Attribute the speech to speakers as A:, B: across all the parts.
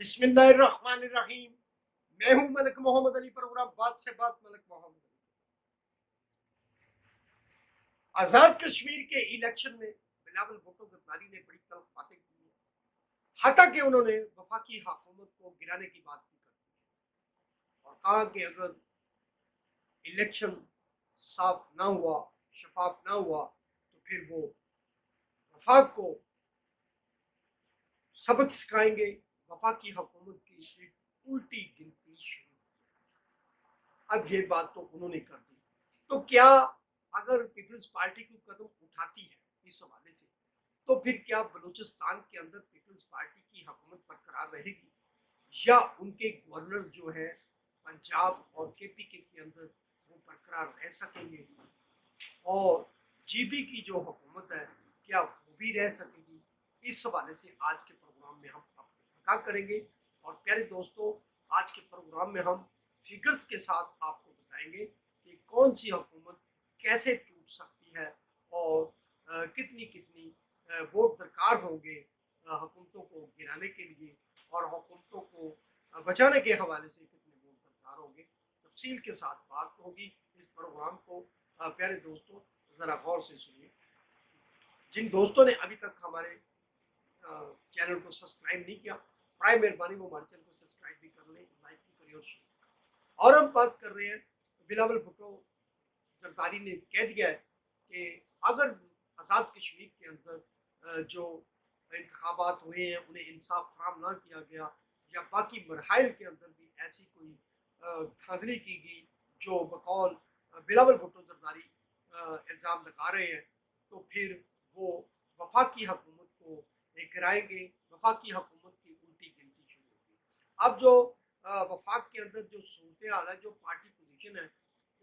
A: बिस्मिल्लाहिर्रहमानिर्रहीम। मैं हूं मलिक मोहम्मद अली, प्रोग्राम बात से बात मलिक मोहम्मद अली। आजाद कश्मीर के इलेक्शन में बिलावल भुट्टो जरदारी ने बड़ी तल्ख बातें की है। हालांकि उन्होंने वफाकी हुकूमत को गिराने की बात भी कर दी है और कहा कि अगर इलेक्शन साफ ना हुआ, शफाफ ना हुआ, तो फिर वो वफाक को सबक सिखाएंगे। वफाकी हुकूमत की एक उल्टी गिनती शुरू। अब ये बात तो उन्होंने कर दी, तो क्या अगर पीपल्स पार्टी की कदम उठाती है इस हवाले से, तो फिर क्या बलूचिस्तान के अंदर पीपल्स पार्टी की हुकूमत बरकरार रहेगी या उनके गवर्नर जो है पंजाब और केपीके के अंदर वो बरकरार रह सकेंगे और जीबी की जो हुकूमत है क्या वो भी रह सकेगी? इस हवाले से आज के प्रोग्राम में हम आपको आगाह करेंगे। और प्यारे दोस्तों, आज के प्रोग्राम में हम फिगर्स के साथ आपको बताएंगे कि कौन सी हुकूमत कैसे टूट सकती है और कितनी कितनी वोट दरकार होंगे हुकूमतों को गिराने के लिए और हुकूमतों को बचाने के हवाले से कितने वोट दरकार होंगे। तफसील के साथ बात होगी। इस प्रोग्राम को प्यारे दोस्तों ज़रा गौर से सुनिए। जिन दोस्तों ने अभी तक हमारे चैनल को सब्सक्राइब नहीं किया, प्राय मेहरबानी वो हमारे चैनल को सब्सक्राइब भी कर लें, लाइक भी करें और शेयर। और हम बात कर रहे हैं, बिलावल भुट्टो जरदारी ने कह दिया है कि अगर आज़ाद कश्मीर के अंदर जो इंतखाबात हुए हैं उन्हें इंसाफ फराम ना किया गया या बाकी मरहल के अंदर भी ऐसी कोई धांधली की गई जो बकौल बिलावल भुट्टो जरदारी इल्ज़ाम लगा रहे हैं, तो फिर वो वफाकी हुकूमत को गिराएंगे। वफाकी हुकूमत की उल्टी गिनती शुरू होगी। अब जो वफाक के अंदर जो सूरत हाल है, जो पार्टी पोजीशन है,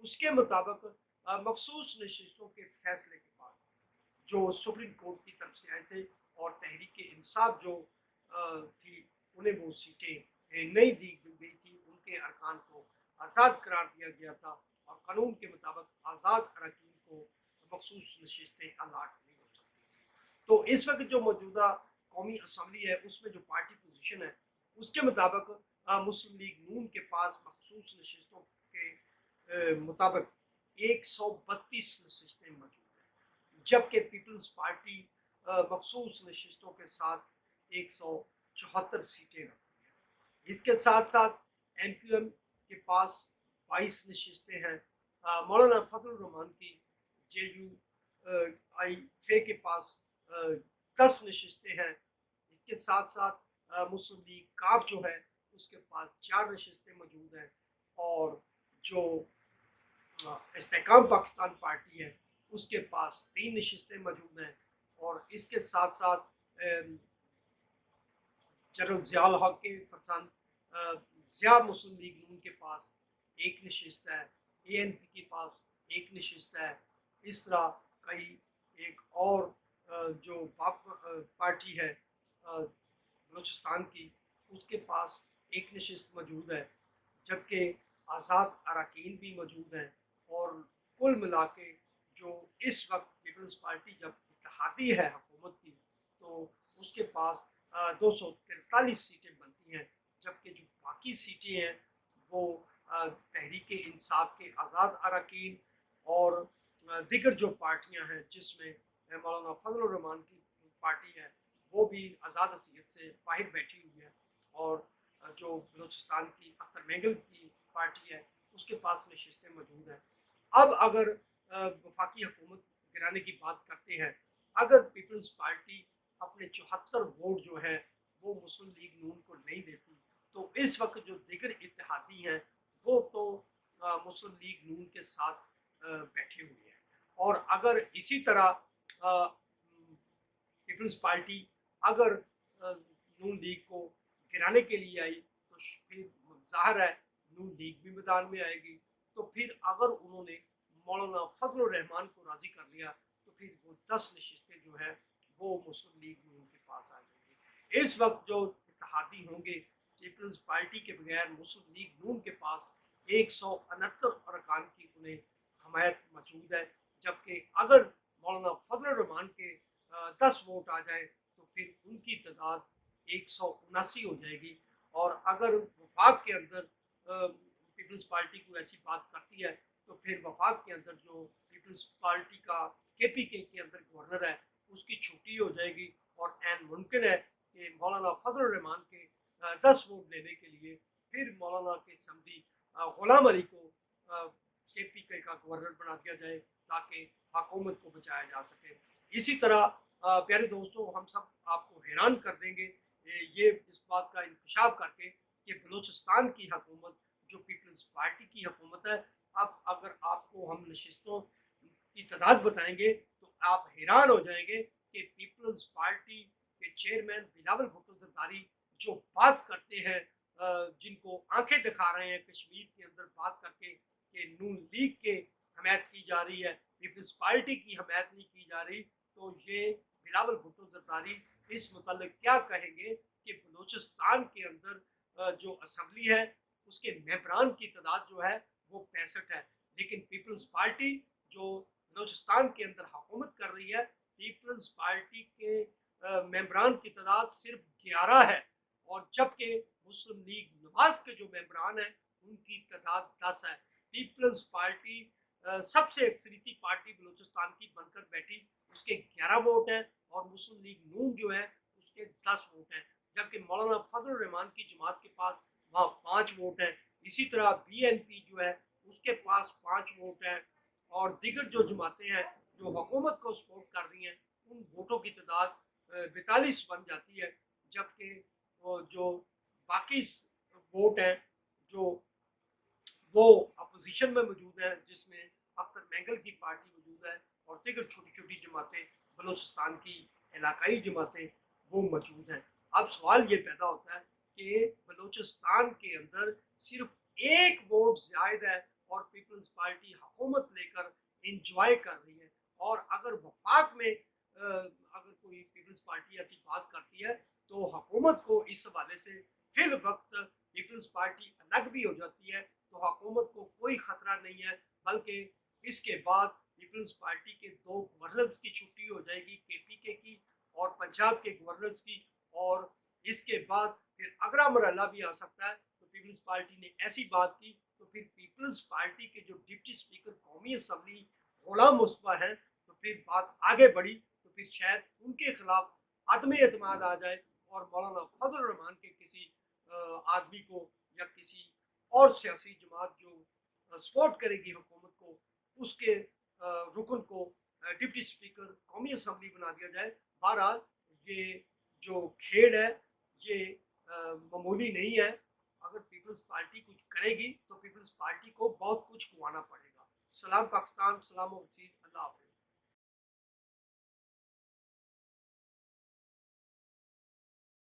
A: उसके मुताबिक मखसूस नशिस्तों के फैसले के बाद जो सुप्रीम कोर्ट की तरफ से आए थे और तहरीक इंसाफ जो थी उन्हें वो सीटें नहीं दी गई थी, उनके अरकान को आज़ाद करार दिया गया था और कानून के मुताबिक आज़ाद अरकान को मखसूस नशिस्तें अलाट नहीं हो सकती। तो इस वक्त जो मौजूदा कौमी असम्बली है उसमें जो पार्टी पोजीशन है उसके मुताबिक मुस्लिम लीग नून के पास मखसूस नशिस्तों के मुताबिक 132 नशिस्तें मौजूद हैं, जबकि पीपल्स पार्टी मखसूस नशिस्तों के साथ 174 सीटें रखती है। इसके साथ साथ एमक्यूएम के पास 22 नशिस्तें हैं। मौलाना फजल रहमान की JUI फे के पास 10 नशिस्तें हैं। इसके साथ साथ मुस्लिम लीग काफ जो है उसके पास 4 नशिस्तें मौजूद हैं और जो इस्तेकाम पाकिस्तान पार्टी है उसके पास 3 नशिस्तें मौजूद हैं और इसके साथ साथ जनरल ज़ियाउल हक के फरजंद ज़िया मुस्लिम लीग नून के पास 1 नशिस्त है, ANP के पास 1 नशिस्त है। इस तरह कई एक और जो पार्टी है बलूचिस्तान की उसके पास 1 नशिस्त मौजूद है, जबकि आज़ाद अरकान भी मौजूद हैं और कुल मिला के जो इस वक्त पीपल्स पार्टी जब इत्तेहादी है हुकूमत की तो उसके पास 243 सीटें बनती हैं, जबकि जो बाकी सीटें हैं वो तहरीक इंसाफ के आज़ाद अरकान और दीगर जो पार्टियां हैं जिसमें मौलाना फजल रहमान की पार्टी है वो भी आज़ाद हसीयत से बाहर बैठी हुई है और जो बलूचिस्तान की अख्तर मेंगल की पार्टी है उसके पास नशिस्तें मौजूद हैं। अब अगर वफाकी हुकूमत गिराने की बात करते हैं, अगर पीपल्स पार्टी अपने 74 वोट जो है वो मुस्लिम लीग नून को नहीं देती, तो इस वक्त जो दीगर इत्तेहादी हैं वो तो मुस्लिम लीग नून के साथ बैठे हुए हैं और अगर इसी तरह पीपल्स पार्टी अगर नून लीग को गिराने के लिए आई तो फिर जाहिर है नून लीग भी मैदान में आएगी। तो फिर अगर उन्होंने मौलाना फजल रहमान को राजी कर लिया तो फिर वो 10 नशिस्तें जो है वो मुस्लिम लीग नून के पास आ जाएंगी। इस वक्त जो इत्तेहादी होंगे पीपल्स पार्टी के बगैर मुस्लिम लीग नून के पास 169 अरकान की उन्हें हमायत मौजूद है, जबकि अगर मौलाना फजल रहमान के 10 वोट आ जाए तो फिर उनकी तादाद 179 हो जाएगी اور اگر وفاق کے اندر پیپلز پارٹی کو ایسی بات کرتی ہے تو پھر وفاق کے اندر جو پیپلز پارٹی کا KPK کے اندر گورنر ہے اس کی چھٹی ہو جائے گی، اور عین ممکن ہے کہ مولانا فضل الرحمان کے 10 ووٹ لینے کے لیے پھر مولانا کے سمدھی غلام علی کو KPK کا گورنر بنا دیا جائے تاکہ حکومت کو بچایا جا سکے۔ اسی طرح پیارے دوستوں، ہم سب آپ کو حیران کر دیں گے یہ اس بات کا انکشاف کر کے کہ بلوچستان کی حکومت جو پیپلز پارٹی کی حکومت ہے، اب اگر آپ کو ہم نشستوں کی تعداد بتائیں گے تو آپ حیران ہو جائیں گے کہ پیپلز پارٹی کے چیئرمین بلاول بھٹو زرداری جو بات کرتے ہیں، جن کو آنکھیں دکھا رہے ہیں کشمیر کے اندر بات کر کے کہ نون لیگ کے حمایت کی جا رہی ہے، پیپلز پارٹی کی حمایت نہیں کی جا رہی، تو یہ بلاول بھٹو زرداری اس متعلق کیا کہیں گے کہ بلوچستان کے اندر جو اسمبلی ہے اس کے ممبران کی تعداد جو ہے وہ 65 ہے، لیکن پیپلز پارٹی جو بلوچستان کے اندر حکومت کر رہی ہے، پیپلز پارٹی کے ممبران کی تعداد صرف 11 ہے، اور جبکہ مسلم لیگ نواز کے جو ممبران ہیں ان کی تعداد 10 ہے۔ پیپلز پارٹی سب سے اکثریتی پارٹی بلوچستان کی بن کر بیٹھی، اس کے 11 ووٹ ہیں، اور مسلم لیگ نون جو ہے اس کے 10 ووٹ ہیں، جبکہ مولانا فضل الرحمان کی جماعت کے پاس وہاں 5 ووٹ ہیں۔ اسی طرح BNP جو ہے اس کے پاس 5 ووٹ ہیں، اور دیگر جو جماعتیں ہیں جو حکومت کو سپورٹ کر رہی ہیں ان ووٹوں کی تعداد 42 بن جاتی ہے، جبکہ جو باقی ووٹ ہیں جو وہ اپوزیشن میں موجود ہیں، جس میں اختر مینگل کی پارٹی موجود ہے اور دیگر چھوٹی چھوٹی جماعتیں بلوچستان کی علاقائی جماعتیں وہ موجود ہیں۔ اب سوال یہ پیدا ہوتا ہے کہ بلوچستان کے اندر صرف ایک ووٹ زائد ہے اور پیپلز پارٹی حکومت لے کر انجوائے کر رہی ہے، اور اگر وفاق میں اگر کوئی پیپلز پارٹی ایسی بات کرتی ہے تو حکومت کو اس حوالے سے فی الوقت پیپلز پارٹی الگ بھی ہو جاتی ہے، تو حکومت کو کوئی خطرہ نہیں ہے، بلکہ اس کے بعد پیپلز پارٹی کے 2 گورنرز کی چھٹی ہو جائے گی، KPK کی اور پنجاب کے گورنرز کی، اور اس کے بعد پھر اگلا مرحلہ بھی آ سکتا ہے۔ تو پیپلز پارٹی نے ایسی بات کی تو پھر پیپلز پارٹی کے جو ڈپٹی اسپیکر قومی اسمبلی غلام مصطفیٰ ہیں، تو پھر بات آگے بڑھی تو پھر شاید ان کے خلاف عدم اعتماد آ جائے اور مولانا فضل الرحمان کے کسی آدمی کو یا کسی اور سیاسی جماعت جو سپورٹ کرے گی حکومت کو، اس کے رکن کو ڈپٹی اسپیکر قومی اسمبلی بنا دیا جائے۔ بہرحال یہ جو کھیڑ ہے یہ معمولی نہیں ہے، اگر پیپلز پارٹی کچھ کرے گی تو پیپلز پارٹی کو بہت کچھ کھوانا پڑے گا۔ سلام پاکستان، سلام و اللہ حافظ۔